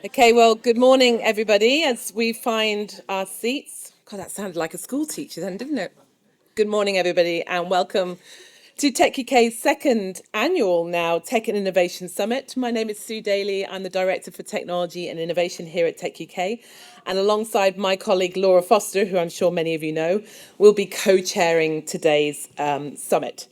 Okay, well, good morning, everybody, as we find our seats. God, that sounded like a school teacher then, didn't it? Good morning, everybody, and welcome to techUK's second annual now Tech and Innovation Summit. My name is Sue Daly. I'm the Director for Technology and Innovation here at techUK. And alongside my colleague Laura Foster, who I'm sure many of you know, will be co-chairing today's summit.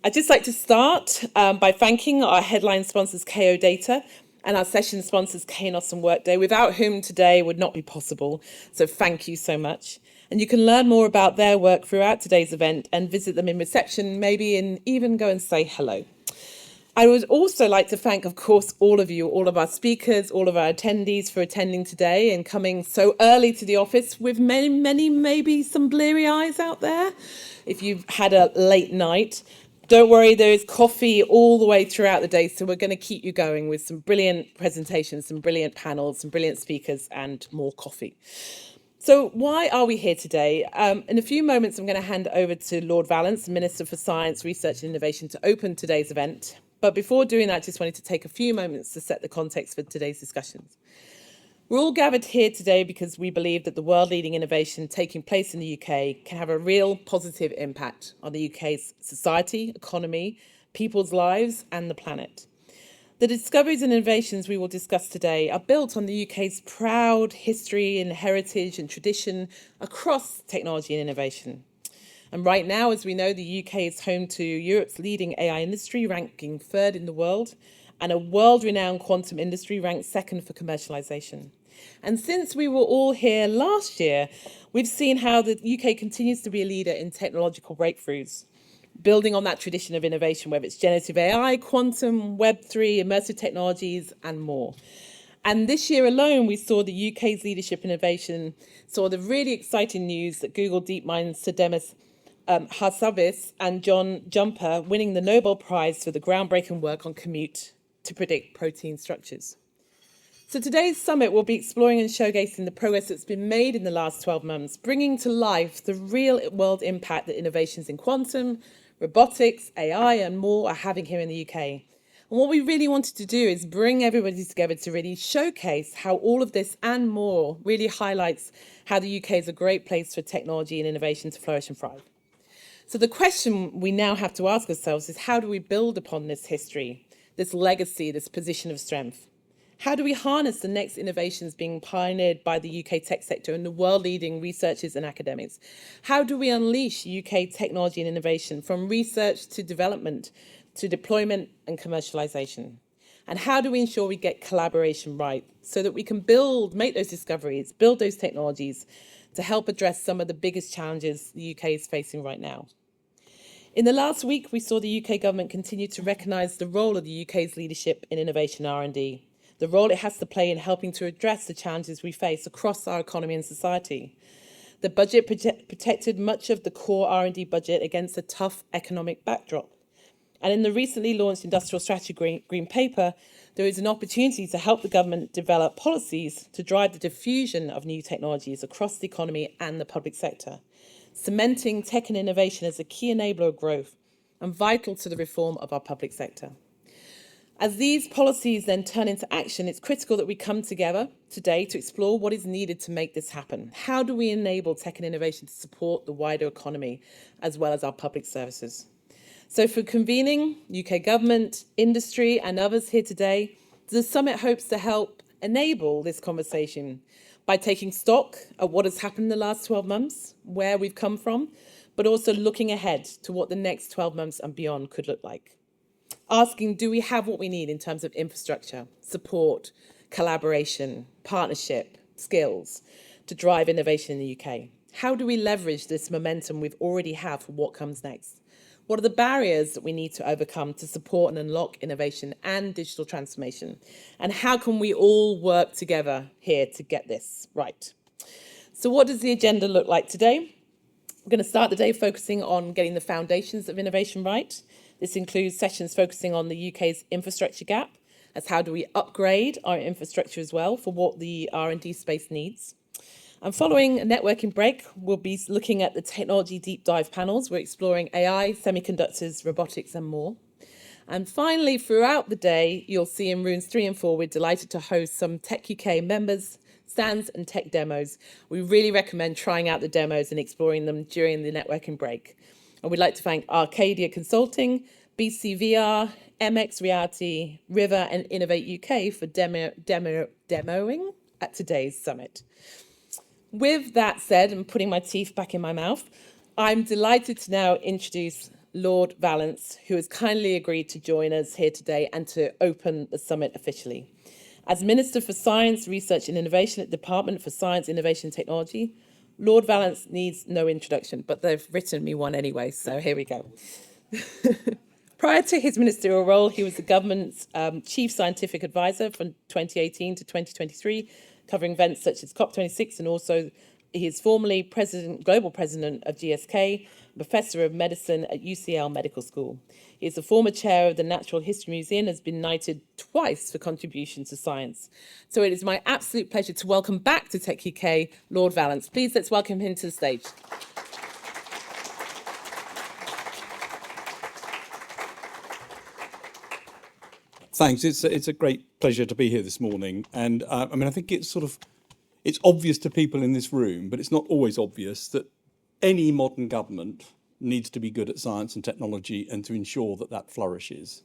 I'd just like to start by thanking our headline sponsors, KO Data, and our session sponsors, Keynote and Workday, without whom today would not be possible. So thank you so much. And you can learn more about their work throughout today's event and visit them in reception, maybe, and even go and say hello. I would also like to thank, of course, all of you, all of our speakers, all of our attendees for attending today and coming so early to the office with many, maybe some bleary eyes out there if you've had a late night. Don't worry, there is coffee all the way throughout the day, so we're going to keep you going with some brilliant presentations, some brilliant panels, some brilliant speakers, and more coffee. So why are we here today? In a few moments, I'm going to hand over to Lord Vallance, Minister for Science, Research and Innovation, to open today's event. But before doing that, I just wanted to take a few moments to set the context for today's discussions. We're all gathered here today because we believe that the world-leading innovation taking place in the UK can have a real positive impact on the UK's society, economy, people's lives, and the planet. The discoveries and innovations we will discuss today are built on the UK's proud history and heritage and tradition across technology and innovation. And right now, as we know, the UK is home to Europe's leading AI industry, ranking third in the world, and a world-renowned quantum industry ranked second for commercialization. And since we were all here last year, we've seen how the UK continues to be a leader in technological breakthroughs, building on that tradition of innovation, whether it's generative AI, quantum, Web3, immersive technologies, and more. And this year alone, we saw the UK's leadership innovation, saw the really exciting news that Google DeepMind's 𝗬𝗲𝗪 has and John Jumper winning the Nobel Prize for the groundbreaking work on Keynote to predict protein structures. So today's summit will be exploring and showcasing the progress that's been made in the last 12 months, bringing to life the real world impact that innovations in quantum, robotics, AI, and more are having here in the UK. And what we really wanted to do is bring everybody together to really showcase how all of this and more really highlights how the UK is a great place for technology and innovation to flourish and thrive. So the question we now have to ask ourselves is, how do we build upon this history, this legacy, this position of strength? How do we harness the next innovations being pioneered by the UK tech sector and the world-leading researchers and academics? How do we unleash UK technology and innovation from research to development to deployment and commercialization? And how do we ensure we get collaboration right so that we can make those discoveries, build those technologies to help address some of the biggest challenges the UK is facing right now? In the last week, we saw the UK government continue to recognise the role of the UK's leadership in innovation R&D, the role it has to play in helping to address the challenges we face across our economy and society. The budget protected much of the core R&D budget against a tough economic backdrop. And in the recently launched Industrial Strategy Green Paper, there is an opportunity to help the government develop policies to drive the diffusion of new technologies across the economy and the public sector, cementing tech and innovation as a key enabler of growth and vital to the reform of our public sector. As these policies then turn into action, it's critical that we come together today to explore what is needed to make this happen. How do we enable tech and innovation to support the wider economy as well as our public services? So for convening, UK government, industry and others here today, the summit hopes to help enable this conversation by taking stock of what has happened in the last 12 months, where we've come from, but also looking ahead to what the next 12 months and beyond could look like. Asking, do we have what we need in terms of infrastructure, support, collaboration, partnership, skills to drive innovation in the UK? How do we leverage this momentum we already have for what comes next? What are the barriers that we need to overcome to support and unlock innovation and digital transformation? And how can we all work together here to get this right? So what does the agenda look like today? We're going to start the day focusing on getting the foundations of innovation right. This includes sessions focusing on the UK's infrastructure gap, as how do we upgrade our infrastructure as well for what the R&D space needs. And following a networking break, we'll be looking at the technology deep dive panels. We're exploring AI, semiconductors, robotics, and more. And finally, throughout the day, you'll see in rooms 3 and 4, we're delighted to host some techUK members, stands and tech demos. We really recommend trying out the demos and exploring them during the networking break. And we'd like to thank Arcadia Consulting, 𝗣𝚻𝗲𝗏, MX Reality, River and Innovate UK for demoing at today's summit. With that said, and putting my teeth back in my mouth, I'm delighted to now introduce Lord Vallance, who has kindly agreed to join us here today and to open the summit officially. As Minister for Science, Research and Innovation at the Department for Science, Innovation and Technology, Lord Vallance needs no introduction, but they've written me one anyway, so here we go. Prior to his ministerial role, he was the government's chief scientific advisor from 2018 to 2023, covering events such as COP26, and also he is formerly global president of GSK, professor of medicine at UCL Medical School. He is the former chair of the Natural History Museum and has been knighted twice for contributions to science. So it is my absolute pleasure to welcome back to techUK, Lord Vallance. Please let's welcome him to the stage. Thanks. It's a great pleasure to be here this morning. And I think it's obvious to people in this room, but it's not always obvious that any modern government needs to be good at science and technology and to ensure that that flourishes.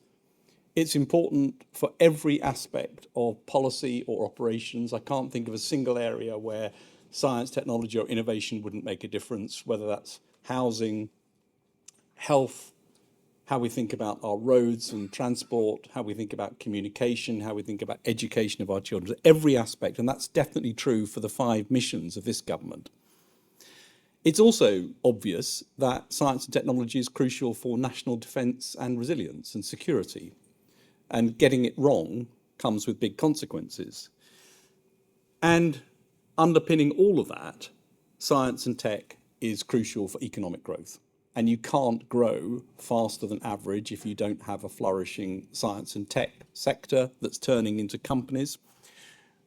It's important for every aspect of policy or operations. I can't think of a single area where science, technology or innovation wouldn't make a difference, whether that's housing, health, how we think about our roads and transport, how we think about communication, how we think about education of our children, every aspect, and that's definitely true for the 5 missions of this government. It's also obvious that science and technology is crucial for national defence and resilience and security, and getting it wrong comes with big consequences. And underpinning all of that, science and tech is crucial for economic growth. And you can't grow faster than average if you don't have a flourishing science and tech sector that's turning into companies.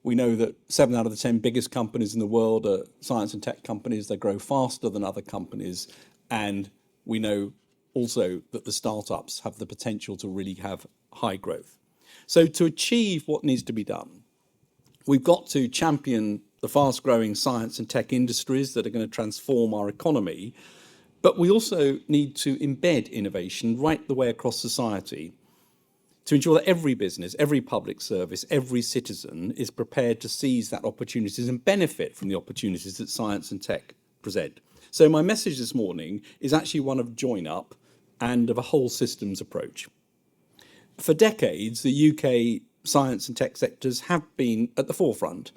We know that 7 out of the 10 biggest companies in the world are science and tech companies. They grow faster than other companies. And we know also that the startups have the potential to really have high growth. So to achieve what needs to be done, we've got to champion the fast-growing science and tech industries that are going to transform our economy. But we also need to embed innovation right the way across society to ensure that every business, every public service, every citizen is prepared to seize that opportunities and benefit from the opportunities that science and tech present. So my message this morning is actually one of join up and of a whole systems approach. For decades, the UK science and tech sectors have been at the forefront.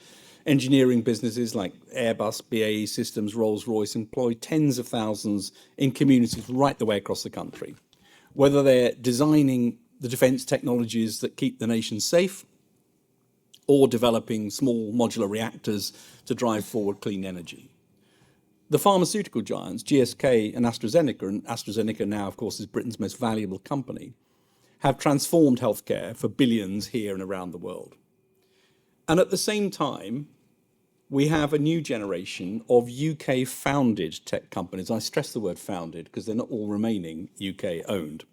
Engineering businesses like Airbus, BAE Systems, Rolls-Royce employ tens of thousands in communities right the way across the country. Whether they're designing the defence technologies that keep the nation safe or developing small modular reactors to drive forward clean energy. The pharmaceutical giants, GSK and AstraZeneca now, of course, is Britain's most valuable company, have transformed healthcare for billions here and around the world. And at the same time, we have a new generation of UK-founded tech companies. I stress the word founded because they're not all remaining UK-owned.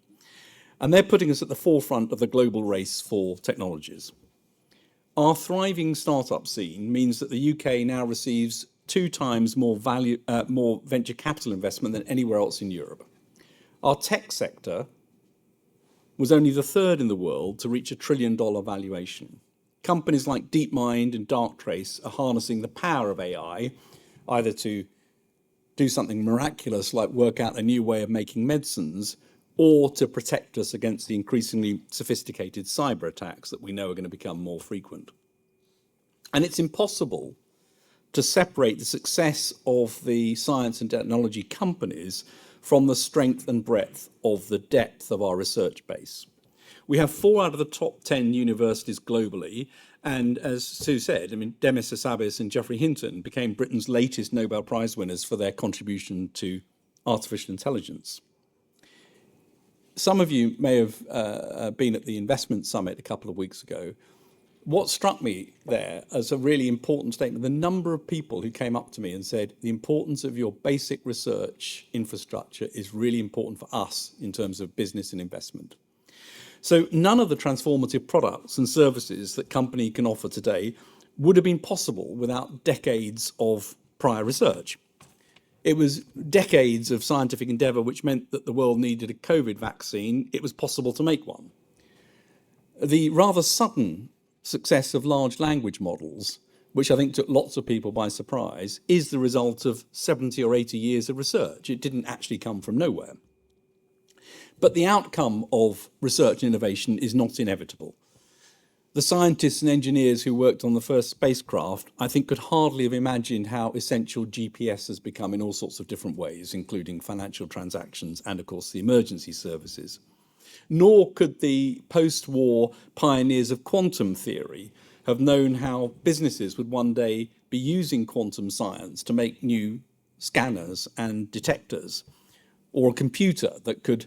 And they're putting us at the forefront of the global race for technologies. Our thriving startup scene means that the UK now receives 2 times more venture capital investment than anywhere else in Europe. Our tech sector was only the 3rd in the world to reach $1 trillion valuation. Companies like DeepMind and Darktrace are harnessing the power of AI, either to do something miraculous like work out a new way of making medicines, or to protect us against the increasingly sophisticated cyber attacks that we know are going to become more frequent. And it's impossible to separate the success of the science and technology companies from the strength and breadth of the depth of our research base. We have 4 out of the top 10 universities globally, and as Sue said, 𝗍𝗲 𝗍𝗲𝗏𝘀 and Geoffrey Hinton became Britain's latest Nobel Prize winners for their contribution to artificial intelligence. Some of you may have been at the investment summit a couple of weeks ago. What struck me there as a really important statement, the number of people who came up to me and said, the importance of your basic research infrastructure is really important for us in terms of business and investment. So none of the transformative products and services that company can offer today would have been possible without decades of prior research. It was decades of scientific endeavour which meant that the world needed a COVID vaccine. It was possible to make one. The rather sudden success of large language models, which I think took lots of people by surprise, is the result of 70 or 80 years of research. It didn't actually come from nowhere. But the outcome of research and innovation is not inevitable. The scientists and engineers who worked on the first spacecraft, I think, could hardly have imagined how essential GPS has become in all sorts of different ways, including financial transactions and, of course, the emergency services. Nor could the post-war pioneers of quantum theory have known how businesses would one day be using quantum science to make new scanners and detectors, or a computer that could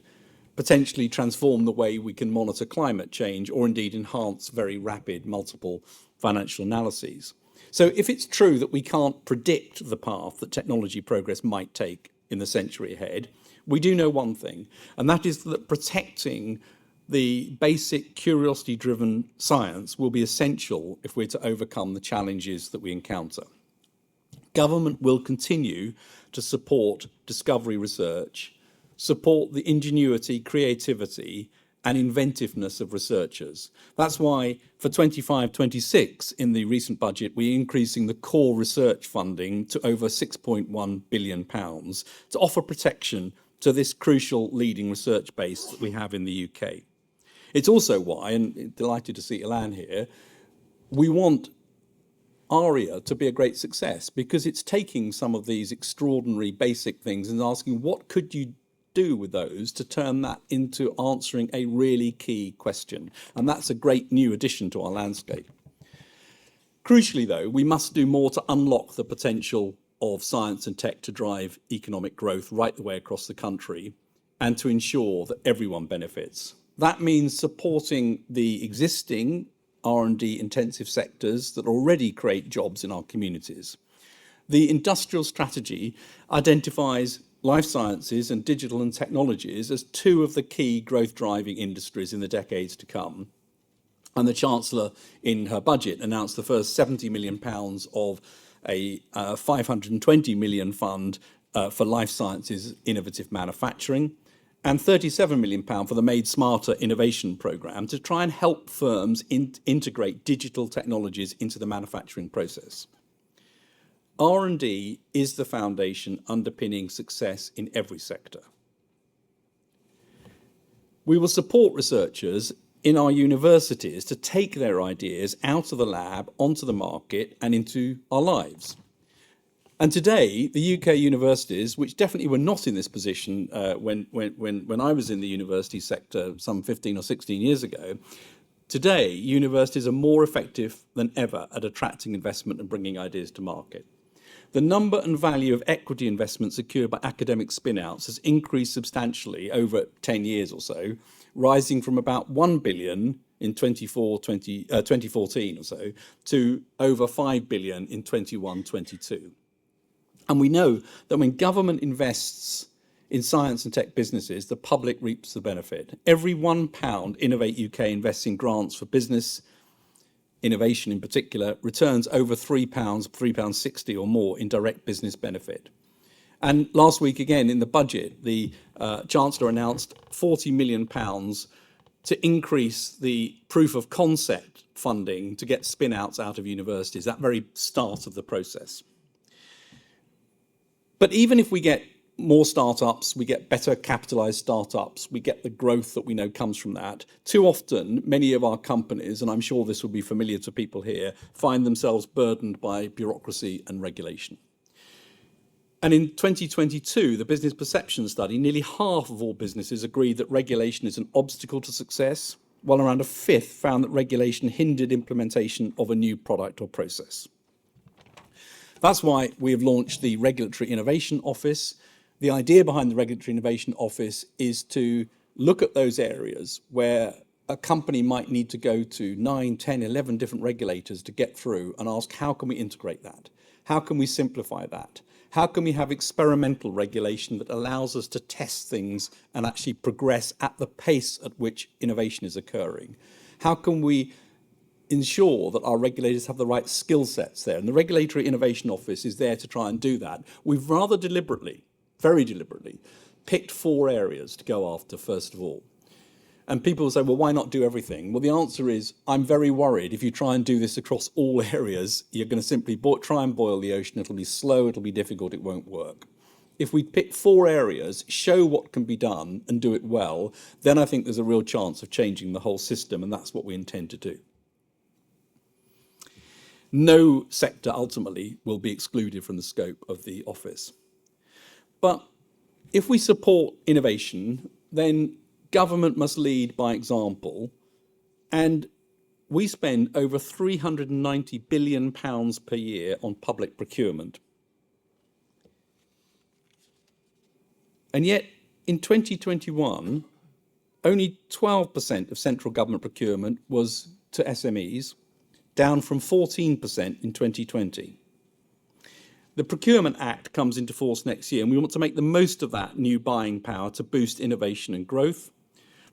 potentially transform the way we can monitor climate change, or indeed enhance very rapid multiple financial analyses. So if it's true that we can't predict the path that technology progress might take in the century ahead, we do know one thing, and that is that protecting the basic curiosity-driven science will be essential if we're to overcome the challenges that we encounter. Government will continue to support discovery research, support the ingenuity, creativity, and inventiveness of researchers. That's why for 25-26 in the recent budget, we're increasing the core research funding to over £6.1 billion to offer protection to this crucial leading research base that we have in the UK. It's also why, and delighted to see Ilan here, we want ARIA to be a great success, because it's taking some of these extraordinary basic things and asking what could you do with those to turn that into answering a really key question. And that's a great new addition to our landscape. Crucially, though, we must do more to unlock the potential of science and tech to drive economic growth right the way across the country and to ensure that everyone benefits. That means supporting the existing R&D intensive sectors that already create jobs in our communities. The industrial strategy identifies life sciences and digital and technologies as two of the key growth driving industries in the decades to come. And the Chancellor in her budget announced the first £70 million of a £520 million fund for life sciences innovative manufacturing, and £37 million for the Made Smarter Innovation Programme to try and help firms integrate digital technologies into the manufacturing process. R&D is the foundation underpinning success in every sector. We will support researchers in our universities to take their ideas out of the lab, onto the market and into our lives. And today, the UK universities, which definitely were not in this position when I was in the university sector some 15 or 16 years ago, today universities are more effective than ever at attracting investment and bringing ideas to market. The number and value of equity investment secured by academic spin-outs has increased substantially over 10 years or so, rising from about 1 billion in 2014 or so to over 5 billion in 21-22. And we know that when government invests in science and tech businesses, the public reaps the benefit. Every £1 Innovate UK invests in grants for business, innovation in particular, returns over £3, £3.60 or more in direct business benefit. And last week, again, in the budget, the Chancellor announced £40 million to increase the proof of concept funding to get spin-outs out of universities, that very start of the process. But even if we get more startups, we get better capitalized startups, we get the growth that we know comes from that. Too often, many of our companies, and I'm sure this will be familiar to people here, find themselves burdened by bureaucracy and regulation. And in 2022, the Business Perception Study, nearly half of all businesses agreed that regulation is an obstacle to success, while around a fifth found that regulation hindered implementation of a new product or process. That's why we have launched the Regulatory Innovation Office. The idea behind the Regulatory Innovation Office is to look at those areas where a company might need to go to 9, 10, 11 different regulators to get through and ask, how can we integrate that? How can we simplify that? How can we have experimental regulation that allows us to test things and actually progress at the pace at which innovation is occurring? How can we ensure that our regulators have the right skill sets there? And the Regulatory Innovation Office is there to try and do that. We've rather deliberately, very deliberately, picked 4 areas to go after, first of all. And people will say, well, why not do everything? Well, the answer is, I'm very worried if you try and do this across all areas, you're going to simply try and boil the ocean. It'll be slow, it'll be difficult, it won't work. If we pick 4 areas, show what can be done and do it well, then I think there's a real chance of changing the whole system, and that's what we intend to do. No sector ultimately will be excluded from the scope of the office. But if we support innovation, then government must lead by example, and we spend over £390 billion per year on public procurement. And yet, in 2021, only 12% of central government procurement was to SMEs, down from 14% in 2020. The Procurement Act comes into force next year, and we want to make the most of that new buying power to boost innovation and growth.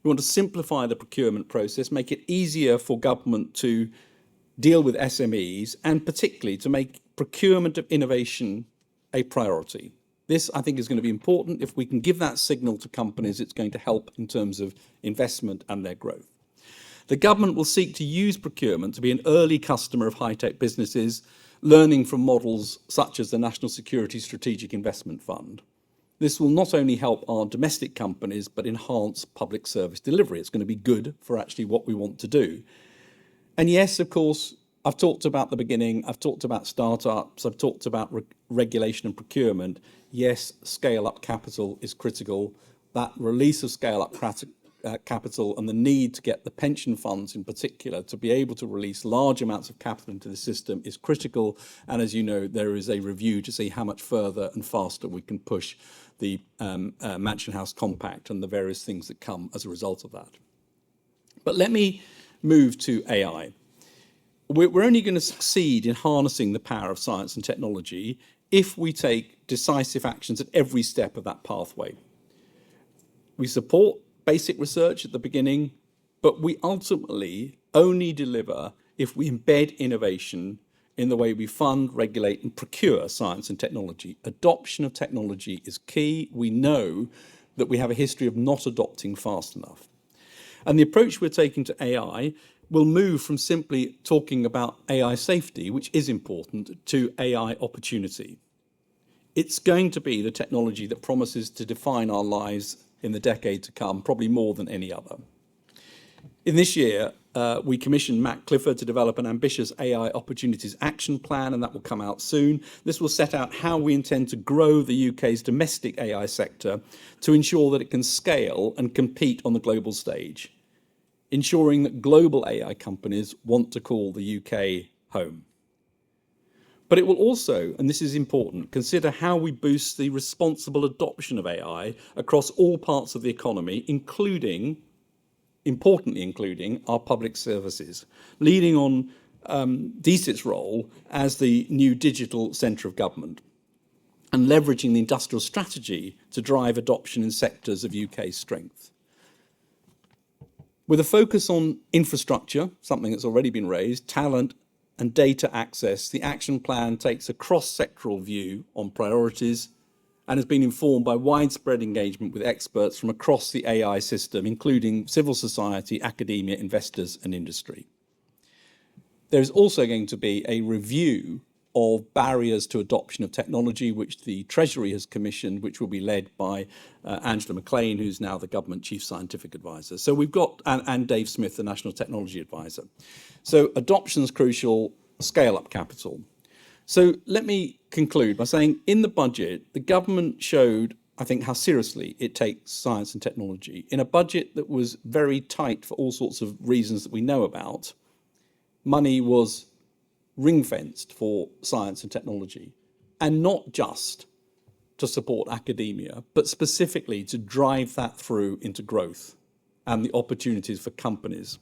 We want to simplify the procurement process, make it easier for government to deal with SMEs, and particularly to make procurement of innovation a priority. This, I think, is going to be important. If we can give that signal to companies, it's going to help in terms of investment and their growth. The government will seek to use procurement to be an early customer of high-tech businesses, learning from models such as the National Security Strategic Investment Fund. This will not only help our domestic companies, but enhance public service delivery. It's going to be good for actually what we want to do. And yes, of course, I've talked about the beginning, I've talked about startups, I've talked about regulation and procurement. Yes, scale-up capital is critical. That release of scale-up capital and the need to get the pension funds in particular to be able to release large amounts of capital into the system is critical. And as you know, there is a review to see how much further and faster we can push the Mansion House Compact and the various things that come as a result of that. But let me move to AI. We're only going to succeed in harnessing the power of science and technology if we take decisive actions at every step of that pathway. We support basic research at the beginning, but we ultimately only deliver if we embed innovation in the way we fund, regulate, and procure science and technology. Adoption of technology is key. We know that we have a history of not adopting fast enough. And the approach we're taking to AI will move from simply talking about AI safety, which is important, to AI opportunity. It's going to be the technology that promises to define our lives in the decade to come, probably more than any other. In this year, we commissioned Matt Clifford to develop an ambitious AI Opportunities Action Plan, and that will come out soon. This will set out how we intend to grow the UK's domestic AI sector to ensure that it can scale and compete on the global stage, ensuring that global AI companies want to call the UK home. But it will also, and this is important, consider how we boost the responsible adoption of AI across all parts of the economy, importantly including our public services, leading on 𝗍𝗏's role as the new digital centre of government and leveraging the industrial strategy to drive adoption in sectors of UK strength. With a focus on infrastructure, something that's already been raised, talent and data access, the action plan takes a cross-sectoral view on priorities and has been informed by widespread engagement with experts from across the AI system, including civil society, academia, investors and industry. There is also going to be a review of barriers to adoption of technology, which the Treasury has commissioned, which will be led by Angela McLean, who's now the Government Chief Scientific Advisor. So we've got, and Dave Smith, the National Technology Advisor. So adoption's crucial, scale up capital. So let me conclude by saying in the budget, the government showed, I think, how seriously it takes science and technology. In a budget that was very tight for all sorts of reasons that we know about, money was ring-fenced for science and technology, and not just to support academia, but specifically to drive that through into growth. and the opportunities for companies.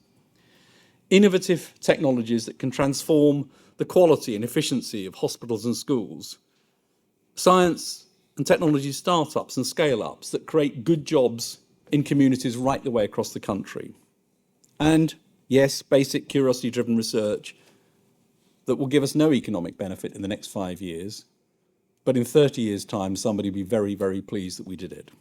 Innovative technologies that can transform the quality and efficiency of hospitals and schools. Science and technology startups and scale-ups that create good jobs in communities right the way across the country. And yes, basic curiosity-driven research that will give us no economic benefit in the next 5 years, but in 30 years' time, somebody will be very, very pleased that we did it.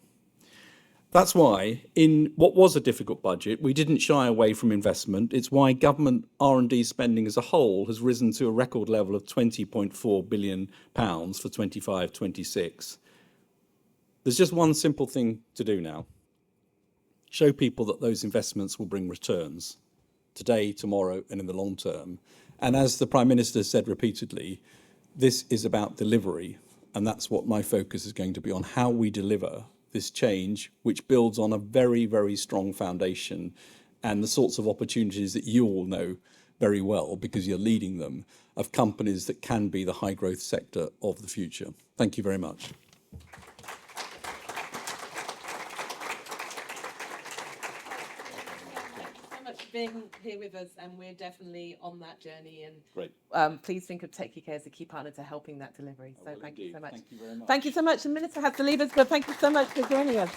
That's why, in what was a difficult budget, we didn't shy away from investment. It's why government R&D spending as a whole has risen to a record level of £20.4 billion for 25-26. There's just one simple thing to do now. Show people that those investments will bring returns today, tomorrow, and in the long term. And as the Prime Minister said repeatedly, this is about delivery. And that's what my focus is going to be on, how we deliver this change, which builds on a very, very strong foundation and the sorts of opportunities that you all know very well because you're leading them, of companies that can be the high growth sector of the future. Thank you very much. Being here with us, and we're definitely on that journey. And great. Please think of techUK as a key partner to helping that delivery. So thank you so much. Thank you very much. Thank you so much. The Minister has to leave us, but thank you so much for joining us.